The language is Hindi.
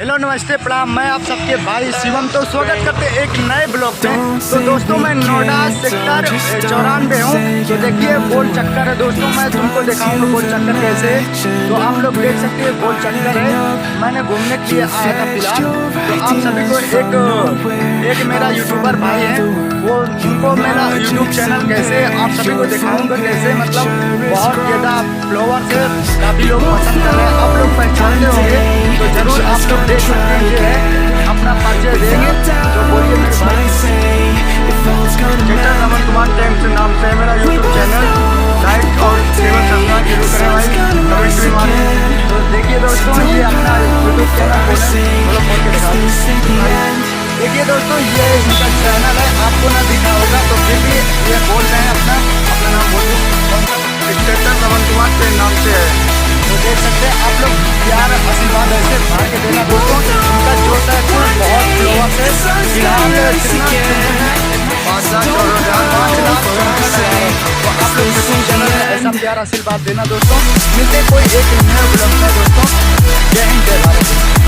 हेलो नमस्ते प्रणाम, मैं आप सबके भाई शिवम। तो स्वागत करते हैं एक नए ब्लॉग में। तो दोस्तों मैं नोएडा सेक्टर 94 हूँ। तो देखिए गोल चक्कर है दोस्तों, मैं तुमको दिखाऊंगा गोल चक्कर कैसे है। तो आप लोग देख सकते हैं गोल चक्कर है, मैंने घूमने के लिए आया था फिलहाल। तो आप सभी को एक मेरा यूट्यूबर भाई है, वो उनको मेरा यूट्यूब चैनल कैसे आप सभी को दिखाऊंगा कैसे, मतलब बहुत ज़्यादा फ्लोवर्स है, काफ़ी लोग पसंद कर रहे हैं, आप लोग पहचानते होंगे। तो जरूर आप लोग देख सकते हैं, ये है अपना परिचय देंगे। तो बोलिए मेरे भाई। चेतन रमन कुमार टेम्स नाम से मेरा यूट्यूब चैनल, लाइक और शेयर सब्सक्राइब जरूर करें भाई, कमेंट भी मारें। तो देखिए दोस्तों ये अपना यूट्यूब चैनल खोल के दिखा। देखिए दोस्तों ये इनका चैनल है, आपको ना दिखा होगा तो फिर भी ये बोल रहे हैं अपना नाम बोलिए। चेतन रमन कुमार के नाम से है। तो देख सकते हैं आप लोग, प्यार आशीर्वाद ऐसे भर के देना दोस्तों। उनका जो है बहुत फ्लोवर्स है, फिलहाल 5 लाख 5 लाख। तो आप लोग यूट्यूब चैनल में ऐसा प्यार आशीर्वाद देना दोस्तों। मिलते कोई एक नए ब्लॉग में दोस्तों। जय हिंद जय भारत।